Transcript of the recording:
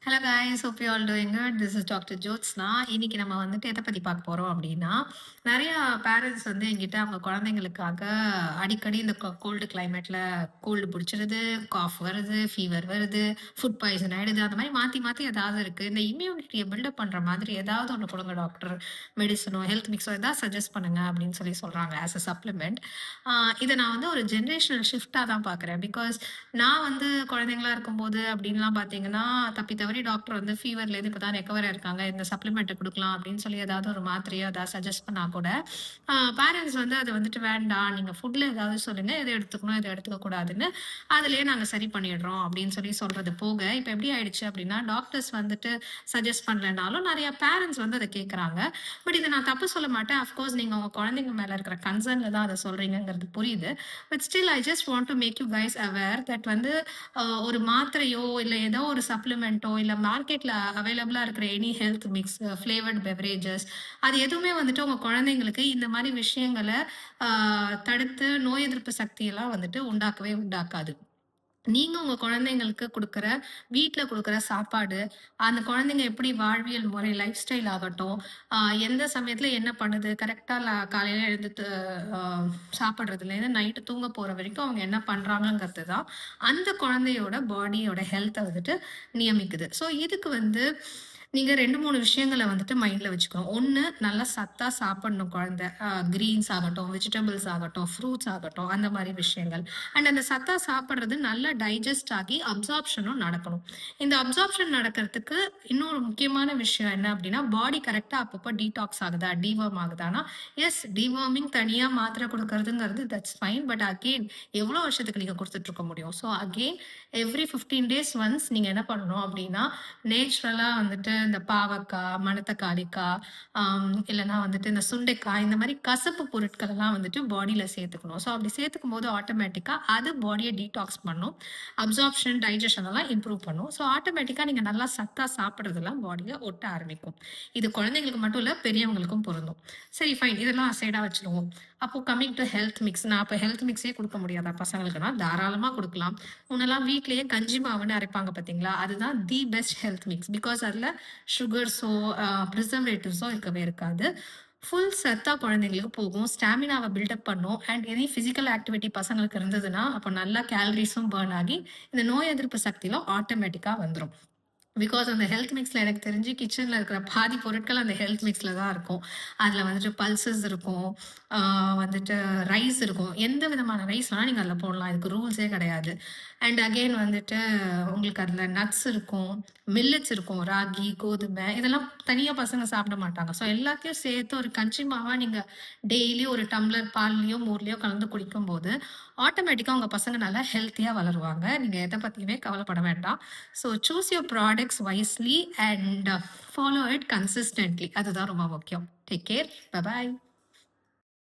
Hello guys, hope you all doing good. This is doctor Jyotsna. இன்னைக்கு நம்ம வந்துட்டு எதை பத்தி பார்க்க போறோம் அப்படின்னா, நிறைய பேரண்ட்ஸ் வந்து என்கிட்ட அவங்க குழந்தைங்களுக்காக அடிக்கடி இந்த கோல்டு கிளைமேட்ல கோல்டு பிடிச்சிருது, காஃப் வருது, ஃபீவர் வருது, ஃபுட் பாய்சன் ஆயிடுது, அந்த மாதிரி மாத்தி மாத்தி ஏதாவது இருக்கு. இந்த இம்யூனிட்டியை பில்டப் பண்ற மாதிரி ஏதாவது ஒன்று கொடுங்க டாக்டர், மெடிசனோ ஹெல்த் மிக்ஸோ ஏதாவது சஜஸ்ட் பண்ணுங்க அப்படின்னு சொல்லி சொல்றாங்க ஆஸ் அ சப்ளிமெண்ட். இதை நான் வந்து ஒரு ஜென்ரேஷனல் ஷிஃப்டாக தான் பார்க்குறேன். பிகாஸ் நான் வந்து குழந்தைங்களா இருக்கும்போது அப்படின்லாம் பார்த்தீங்கன்னா, தப்பி தவறி டாக்டர் வந்து ஃபீவர்லேருந்து இப்போ தான் ரெக்கவர் ஆயிருக்காங்க, இந்த சப்ளிமெண்ட்டை குடுக்கலாம் அப்படின்னு சொல்லி ஏதாவது ஒரு மாத்திரையோ ஏதாவது சஜெஸ்ட் பண்ணா கூட, பேரண்ட்ஸ் வந்து அது வந்துட்டு வேண்டாம், நீங்க ஃபுட்ல ஏதாவது சொல்லுங்க, எத எடுத்துக்கணும், எத எடுத்துக்க கூடாதுன்னு, அதிலேயே நாங்க சரி பண்ணிடுறோம் அப்படின்னு சொல்லி சொல்றது போக, இப்ப எப்படி ஆயிடுச்சு அப்படின்னா, டாக்டர்ஸ் வந்துட்டு சஜெஸ்ட் பண்ணலனாலும் நெறைய பேரண்ட்ஸ் வந்து அத கேட்கறாங்க. பட் இத நான் தப்பு சொல்ல மாட்டேன். அஃப்கோர்ஸ் நீங்க உங்க குழந்தைங்க மேல இருக்கிற கன்சர்ன்ல தான் அத சொல்றீங்கங்கிறது புரியுது. But still I just want to make you guys aware that வந்து ஒரு மாத்திரையோ, இல்ல ஏதோ ஒரு சப்ளிமெண்ட்டோ, இல்ல மார்க்கெட்ல அவைலபிளா இருக்கிற any health mix, flavoured beverages அது எதுவுமே வந்துட்டு உங்க குழந்தைங்களுக்கு இந்த மாரி விஷயங்கள அ தடுத்து நோய் எதிர்ப்பு சக்தியெல்லாம் வந்துட்டு உண்டாக்கவே உண்டாக்காது. நீங்க உங்க குழந்தைங்களுக்கு குடுக்குற வீட்ல குடுக்குற சாப்பாடு, அந்த குழந்தைங்க எப்படி வாழ்வியல் முறை, லைஃப் ஸ்டைல் ஆகட்டும், அ எந்த சமயத்துல என்ன பண்ணுது, கரெக்ட்டா காலையில எழுந்து அ சாப்பிடுறதுலேருந்து நைட்டு தூங்க போற வரைக்கும் அவங்க என்ன பண்றாங்கங்கிறது தான், அந்த குழந்தையோட பாடியோட ஹெல்த்த வந்துட்டு நியமிக்குது. ஸோ இதுக்கு வந்து நீங்க 2, 3 விஷயங்கள வந்துட்டு மைண்ட்ல வச்சுக்கணும். 1 நல்லா சத்தா சாப்பிடணும் குழந்தை. கிரீன்ஸ் ஆகட்டும், வெஜிடபிள்ஸ் ஆகட்டும், ஃப்ரூட்ஸ் ஆகட்டும், அந்த மாரி விஷயங்கள். அண்ட் அந்த சத்தா சாப்பிடுறது நல்லா டைஜஸ்ட் ஆகி அப்சார்ப்ஷனும் நடக்கணும். இந்த அப்சார்ப்ஷன் நடக்கிறதுக்கு இன்னொரு முக்கியமான விஷயம் என்ன அப்படின்னா, பாடி கரெக்ட்டா அப்பப்போ டீடாக்ஸ் ஆகுதா, டிவார்ம் ஆகுதான்னா, எஸ் டிவார்மிங் தனியா மாத்திரை குடுக்கறதுங்கிறது தட்ஸ் ஃபைன். பட் அகெயின் எவ்வளோ வருஷத்துக்கு நீங்க குடுத்துட்டு இருக்க முடியும்? So again every 15 days once நீங்க என்ன பண்ணணும் அப்படின்னா, நேச்சுரலா வந்துட்டு இந்த பாவக்காய், மணத்தக்காளிக்காய், இல்லன்னா வந்துட்டு இந்த சுண்டைக்காய், இந்த மாரி கசப்பு பொருட்கள் எல்லாம் வந்துட்டு பாடியில சேர்த்துக்கணும். ஸோ அப்படி சேர்த்துக்கும்போது ஆட்டோமேட்டிக்கா அது பாடிய டீடாக்ஸ் பண்ணும். அப்சார்ப்ஷன், டைஜெஷன் எல்லாம் இம்ப்ரூவ் பண்ணும். ஸோ ஆட்டோமேட்டிக்கா நீங்க நல்லா சத்தா சாப்பிடுறதெல்லாம் பாடியில ஒட்ட ஆரம்பிக்கும். இது குழந்தைங்களுக்கு மட்டும் இல்ல, பெரியவங்களுக்கும் பொருந்தும். சரி ஃபைன். இதெல்லாம் சைடா வச்சுருவோம். அப்போ கம்மிங் டூ ஹெல்த் மிக்ஸ். நான் அப்ப ஹெல்த் மிக்ஸே குடுக்க முடியாதா பசங்களுக்குன்னா? தாராளமா குடுக்கலாம். முன்னலாம் வீட்லயே கஞ்சி மாவுன்னு அரைப்பாங்க பார்த்தீங்களா? அதுதான் the best health mix. Because அதுல சுகர்ஸோ, பிரிசர்வேட்டிவ்ஸோ இருக்கவே இருக்காது. ஃபுல் சத்தா குழந்தைங்களுக்கு போகும். ஸ்டாமினாவ பில்டப் பண்ணும். அண்ட் எனி பிசிக்கல் ஆக்டிவிட்டி பசங்களுக்கு இருந்ததுன்னா, அப்ப நல்லா கேலரீஸும் பர்ன் ஆகி, இந்த நோய் எதிர்ப்பு சக்திலாம் ஆட்டோமேட்டிக்கா வந்துரும். பிகாஸ் அந்த ஹெல்த் மிக்ஸ்ல எனக்கு தெரிஞ்சு கிச்சன்ல இருக்கிற பாதி பொருட்கள் அந்த ஹெல்த் மிக்ஸ்ல தான் இருக்கும். அதுல வந்துட்டு பல்சஸ் இருக்கும், வந்துட்டு ரைஸ் இருக்கும். எந்த விதமான ரைஸ் வேணா நீங்க அதுல போடலாம். இதுக்கு ரூல்ஸே கிடையாது. அண்ட் அகெயின் வந்துட்டு உங்களுக்கு அதுல நட்ஸ் இருக்கும், மில்லட்ஸ் இருக்கும், ராகி, கோதுமை இதெல்லாம் தனியா பசங்க சாப்பிட மாட்டாங்க. ஸோ எல்லாத்தையும் சேர்த்து ஒரு கஞ்சி மாவா நீங்க டெய்லி ஒரு டம்ளர் பால்லயோ, மோர்லயோ கலந்து குடிக்கும்போது, ஆட்டோமேட்டிக்கா உங்க பசங்க நல்லா ஹெல்த்தியா வளருவாங்க. நீங்க எத பத்தியுமே கவலைப்பட வேண்டாம். So choose your products wisely and follow it consistently. அதுதான் ரொம்ப முக்கியம். Take care. Bye bye.